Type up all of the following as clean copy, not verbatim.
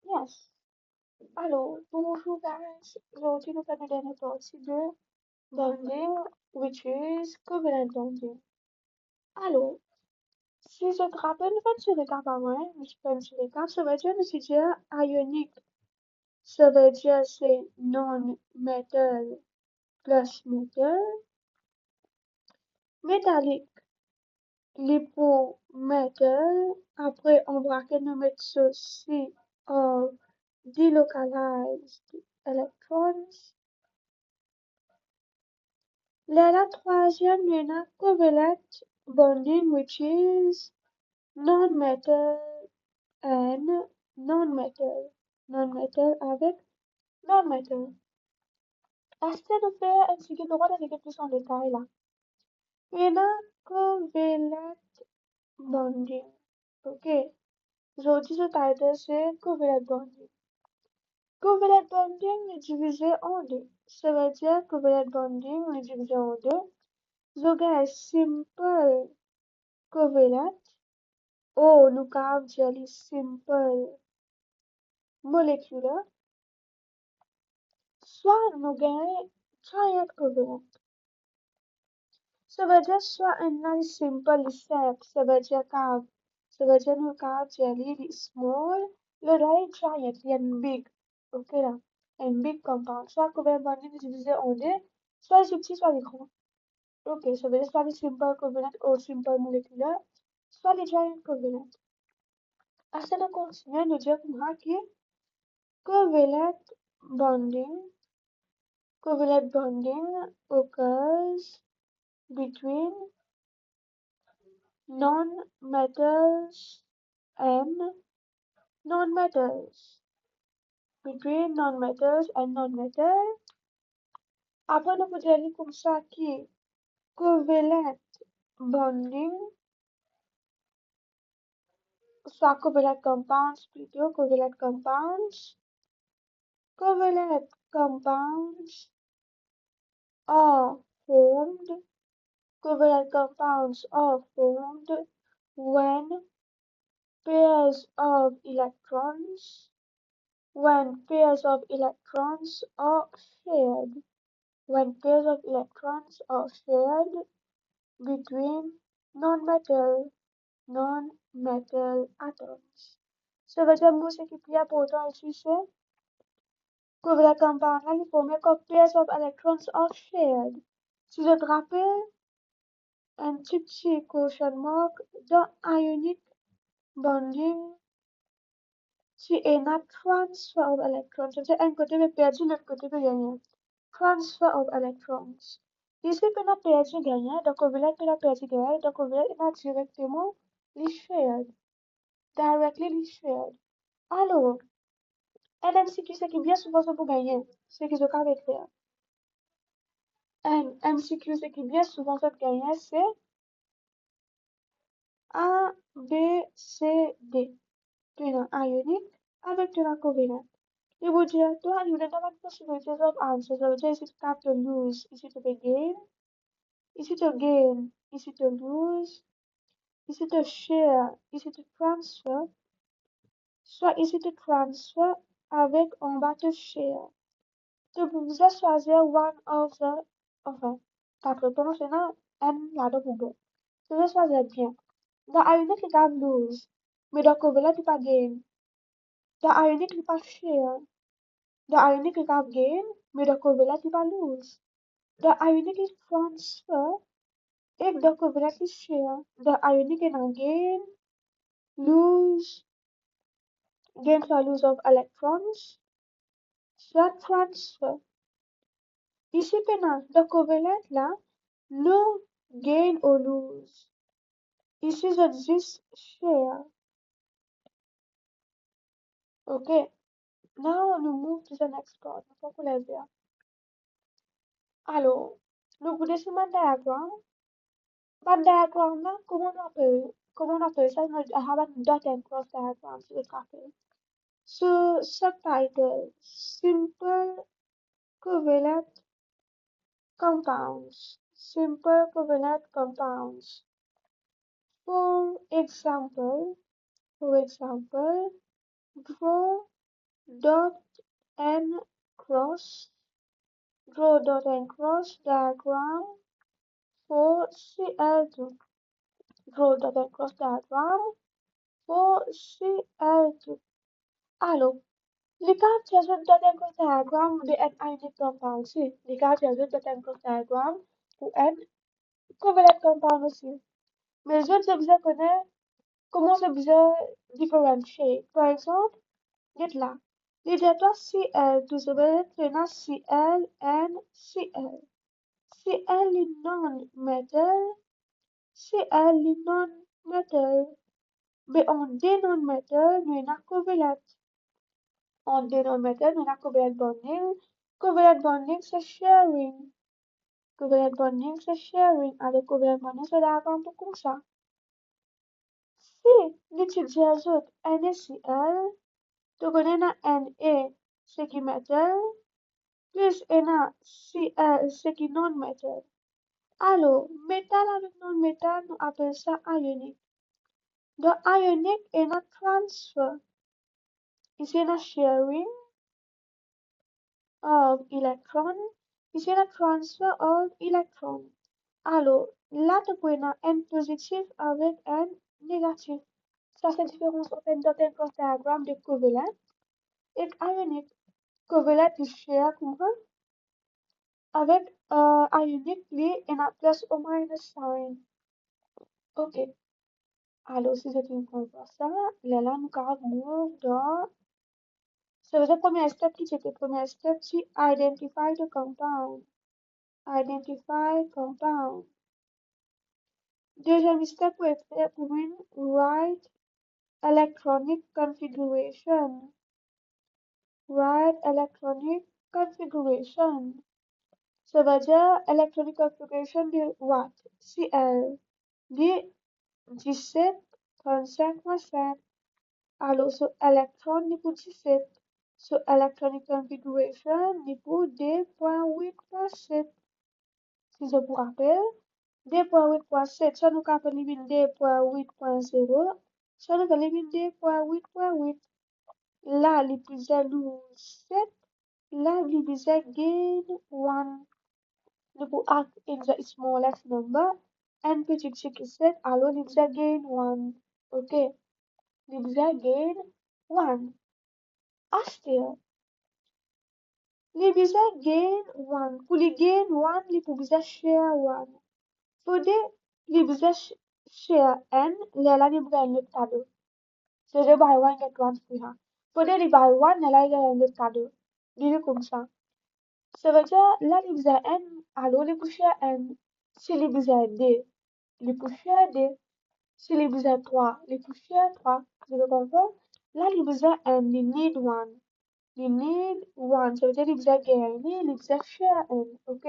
Yes. Hello, bonjour guys. Aujourd'hui, nous allons donner partie de bonding, which is covalent bonding. Alors, si je te rappelle, nous allons sur les cartes avant, je peux sur les cartes, ça veut dire, nous dire ionique. Ça veut dire c'est non-metal plus metal. Métallique, lipometal. Après, on va que nous mettre ceci en delocalized electrons. La troisième une covalent bonding which is non-metal and non-metal. Non-metal avec non-metal. Assez de faire un petit droit avec plus en détail là. Une covalent bonding. Ok. Aujourd'hui, le title c'est covalent bonding. Covalent bonding est divisé en deux. Ça veut dire covalent bonding est divisé en deux. Zoga est simple covalent. Oh, look up jelly simple molecular. Soit nous gagnons giant covalent. Ça veut dire soit un nice simple step, ça veut dire cave. Ça veut dire nous cave jelly the small, le right giant, il y a une big. Ok là. Un big compound. Soit covalent bonding est divisé en deux, soit les petits, soit les grands. Ok, ça veut dire soit les simple covalent ou simple molecular, soit les giant covalent. À ça, nous continuons de dire que covalent bonding, covalent bonding occurs between non-metals and non-metals. Between non-metals and non-metals. Après, nous pouvons dire comme ça que covalent bonding, soit covalent compounds plutôt, covalent compounds are formed covalent compounds are formed when pairs of electrons are shared when pairs of electrons are shared between non-metal non-metal atoms. Ça veut dire que ce qui est plus important ici c'est covalent compound là, il faut mettre que pairs of electrons are shared. Si je te rappelle un petit question mark dans ionic bonding, si un transfer of electrons, ça veut dire un côté veut perdu, l'autre côté veut gagner. Transfer of electrons. Ici, on a perdu gagné, donc on veut là qu'on a perdu gagné, donc on veut là directement les shared. Directly les shared. Alors, un MCQ, c'est qui bien souvent ça pour gagner, c'est que je vais faire. Un MCQ, c'est qui bien souvent ça pour gagner, c'est A, B, C, D. Tu as ionique avec de la covalent. Et vous dire, toi, you don't have possibilities of answers. So just is have to lose. Is it to gain? Is it to gain? Is it to lose? Is it to share? Is it to transfer? Soit is it to transfer avec en bas to share. Donc, vous pouvez choisir one of the, enfin, quatre réponses, et non, N là-dedans pour bon. Vous pouvez choisir bien. The ionic is not lose, mais the covalent is pas gain. The ionic is pas share. The ionic is not gain, mais the covalent is pas lose. The ionic is transfer if the covalent is share. The ionic is not gain, lose, gain or lose of electrons, soit transfer. Ici, maintenant, the covalent là, no gain or lose. Ici, je dis share. Okay. Now, we move to the next part. Pourquoi la dire? Alors, le bout de ce diagramme, pas diagramme là, comment on appelle ça? I have a dot and cross diagram, so it's rappelle. So, subtitle, simple covalent compounds. Simple covalent compounds. For example, draw dot n cross, draw dot n cross diagram for Cl2. Draw dot n cross diagram for Cl2. Alors, les caractéristiques dot n cross diagram de n ionic compound aussi. Les caractéristiques dot n cross diagram pour n covalent compound aussi. Mais je sais bien connaître comment c'est bien différencier. Par exemple, dites là. L'idée Cl, tout se veut dire Cl and Cl. Cl est non-metal, Cl est non-metal. Mais en D non-metal, nous avons covalent. En D non-metal, nous avons covalent bonding. Covalent bonding, c'est sharing. Covalent bonding, c'est sharing. Alors, covalent bonding, c'est la forme comme ça. Si l'étudiant ajoute NaCl, tu connais Na Na, ce qui est metal, plus NaCl, ce qui est non-metal. Alors, métal avec non-métal, nous appelons ça ionique. Donc, ionique est un transfer. Ici, un sharing of electron. Ici, un transfer of electron. Alors, là, tu peux un N positif avec N négatif. Ça, c'est la différence entre un cross diagramme de covalent et ionique. Covalent is share comme ça, avec ionique lié et un plus ou minus sign. Ok. Alors, si c'est une comme ça, là, nous avons dans. So, the premier step qui était premier step, c'est identify the compound. Identify compound. Deuxième step, we step une write electronic configuration. Write electronic configuration. Ça veut dire electronic configuration de what? Cl. De 17,35%. Alors, so electron ni pour 17. So electronic configuration ni pour 2,8%. Si je vous rappelle, 2,8%, ça nous capable éliminer 2,8.0, ça nous élimine 2,8.8. Là, les plus nous 7, là, les plus gain 1. Nous pour act in the smallest number, n petit chick is 7, alors les plus gain 1. Ok, les plus gain 1. Still, les plus gain 1. Pour les gain 1, les plus share 1. Fode li bize share n lela li mga yon kado. So they buy one get one free ha. Fode li buy one lela li yon kado. Dili comme ça. Ça veut dire là li bize n alo li pou share n. Si li bize 2, li pou share 2. Si li bize 3, li pou share 3. Vous avez compris? Là li bize n li need one. Li need one. Ça veut dire li bize gagner, li bize share n. Ok.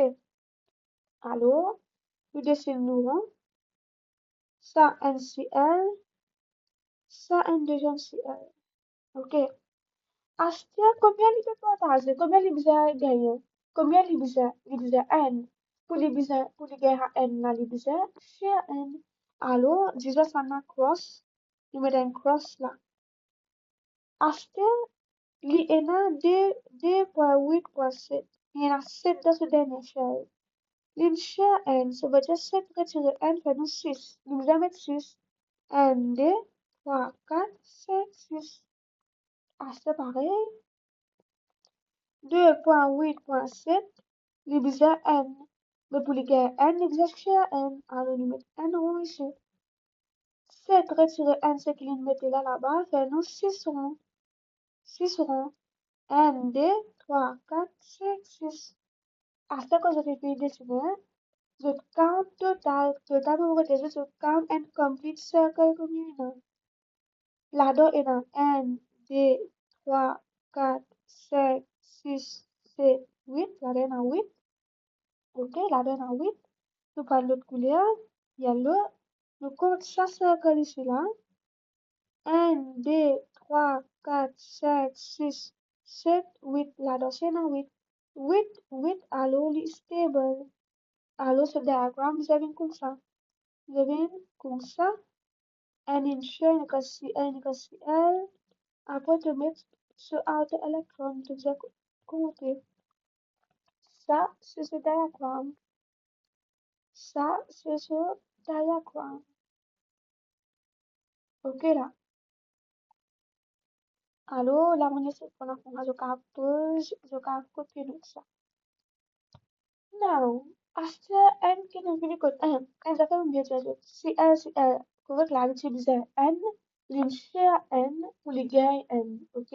Alors, nous dessinons nous. Ça NCl, ça un deuxième Cl. Ok. Astia, combien il peut partager? Combien il besoin gagner? Combien il besoin? Il besoin n. Pour les gagner n, là, il besoin share n. Alors, disons ça na cross. Il met un cross là. Astia, il y en a 2,8,7. Il y en a 7 dans ce dernier share. L'une share n, ça veut dire 7 retirer n fait nous 6. Il besoin mettre 6. 1, 2, 3, 4, 5, 6. Ah, c'est pareil. 2,8,7 divisé n. Mais pour les gars, n existe n. Alors, nous mettons n rond ici. 7 retirer n, c'est qu'il mettait là-bas, fait nous 6 ronds. 6 ronds. 1, 2, 3, 4, 5, 6. À ce que je fais dessiner, je count total. Total, pour vous dire, je count and complete circle communal. Là-dedans, il y a 1, 2, 3, 4, 5, 6, 7, 8. Là-dedans, il y a 8. Ok, là-dedans, il y a 8. Nous prenons l'autre couleur, yellow. Nous comptons chaque cercle ici, là. 1, 2, 3, 4, 5, 6, 7, 8. Là-dedans, c'est 8. 8, 8, alors, il est stable. Alors, ce diagramme, vous avez comme ça. Vous avez comme ça. N in share, N égale CL. Après, tu mets ce outer électron tu faisais compter. Ça, c'est ce diagramme. Ça, c'est ce diagramme. Ok là. Alors, la monnaie, c'est pour la je capte, je capte copier tout ça. Now, after n can really good and the film gets it. CL correct latitude is n, l'unshare n ou les gain n. Ok.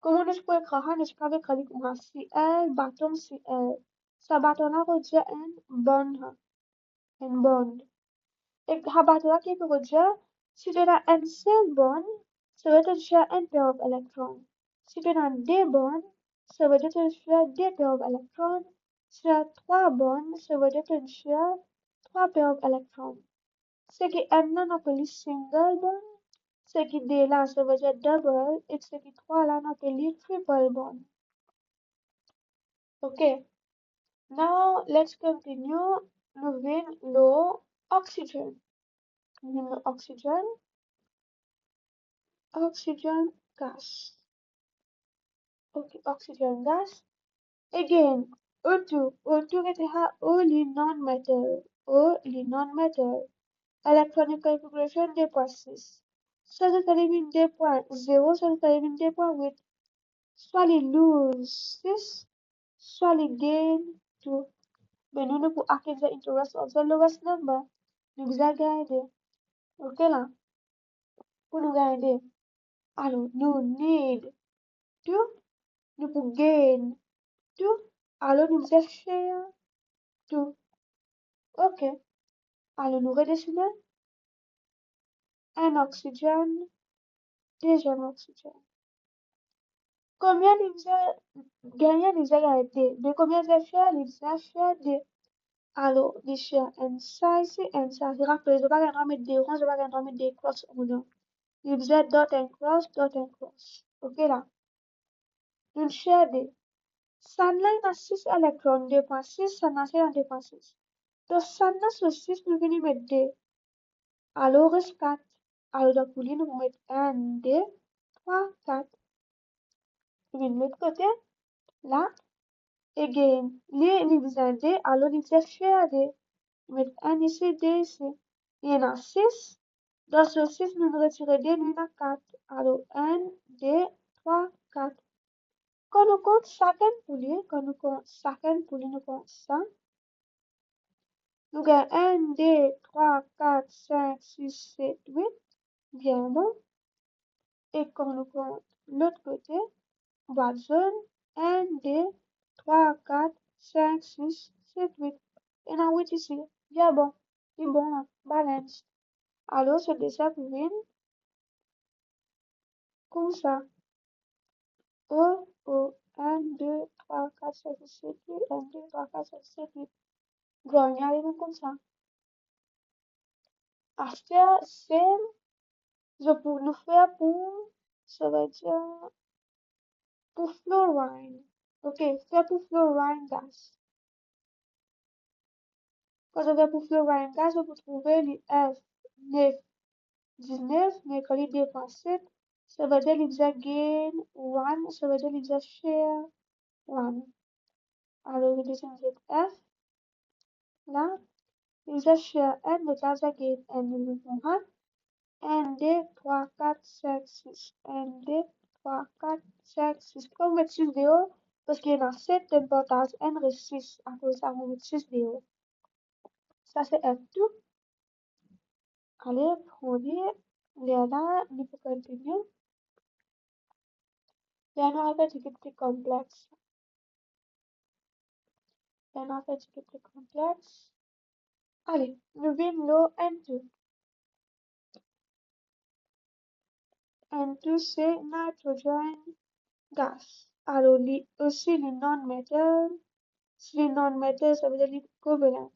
Comment nous pouvons écrire nous pouvons écrire comme CL bâton CL. Ça bâton là redire n bond n bond. Et ha bâton là qui peut redire si tu as n seul bond, ça veut dire share n pair of electrons. Si tu as d bond, ça veut dire share d pair of electrons. Si tu as 3 bonds, ça veut dire share 3 pair of electrons. Ce qui n là, on appelle single bond. Ce qui d là, ça veut dire double. Et ce qui 3 là, on appelle triple bond. Okay, now let's continue moving low oxygen. Moving oxygen, oxygen gas. Okay, oxygen gas. Again, O2 it has only non-metal. Electronic configuration 2.6. Ça se termine 2.0, ça se termine 2.8. Soit les lose 6, soit les gain 2. Mais nous, pour acquérir interest of the lowest number, nous allons garder. Ok là? Pour nous garder. Alors, nous need 2, nous pour gain 2. Alors, nous allons share 2. Ok. Alors, nous redessinons un oxygène, deuxième oxygène. Combien de gagnants les a été? De combien de share les a share de? Alors, les share and size and size. Rappelez, je vais pas mettre des ronds, je vais pas mettre des crosses ou non. Il a dot and cross, dot and cross. Ok là? Une share de. Ça n'a 6 électrons, 2.6, ça n'a 2.6. Donc, ça n'a sur 6, nous venons mettre 2. Alors, reste 4. Alors, donc, nous mettre 1, 2, 3, 4. Nous venons de l'autre côté, là. Again, les besoin D, alors il s'est fait D. Mettre un ici, D ici. Il y en a 6. Dans ce 6, nous retirons D, nous en a 4. Alors, 1, 2, 3, 4. Quand nous comptons chacun poulie, nous comptons ça. Nous avons 1, 2, 3, 4, 5, 6, 7, 8. Bien bon. Et quand nous comptons l'autre côté, boîte jaune, 1, 2, 3, 4, 5, 6, 7, 8. Et là, 8 ici. Bien bon. C'est bon là. Balance. Alors, ce dessin vient comme ça. Oh, oh. 1, 2, 3, 4, 5, 6, 7, 8. 1, 2, 3, 4, 5, 6, 7, 8. Bon, il y a comme ça. After, c'est, je peux le faire pour, ça va dire, pour fluorine. Ok, faire pour fluorine gas. Quand je vais pour fluorine gas, je peux trouver les F9, 19, mais quand il dépasse 7, ça veut dire qu'il y a gain 1, ça veut dire qu'il y a share 1. Alors, je descends cette F, là, il y a share N, le cas de gain N, nous avons 1, 2, 3, 4, 5, 6, 1, 2, 3, 4, 5, 6. Pourquoi vous mettez 6 de haut? Parce qu'il y en a 7 d'importance, N reste 6. À cause de ça, vous mettez 6 de haut. Ça, c'est F2. Allez, prenez, là, nous pouvons continuer. Then I bet you get the complex. Then I bet you get the complex. Allez, moving low N2. N2 c'est nitrogen gas. Alors, aussi les non-métal. Si les non-métal, ça veut dire les covalents.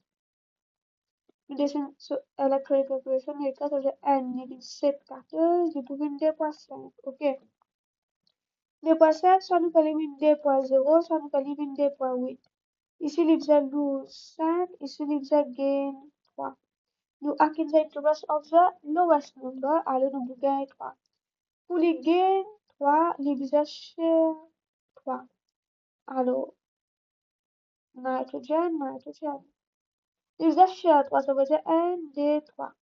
Nous descendons sur electronic configuration, les 4 c'est N, 7, 14, du pouvons 2.5. Ok. 2.5, ça nous élimine 2.0, ça nous élimine 2.8. Ici, il y a 12, 5, ici, il y a gain 3. Nous acquérons the rest of the lowest number, alors nous gagnons 3. Pour les gains 3, l'exercice 3. Alors, nitrogen, nitrogen. L'exercice 3, ça veut dire 1, 2, 3.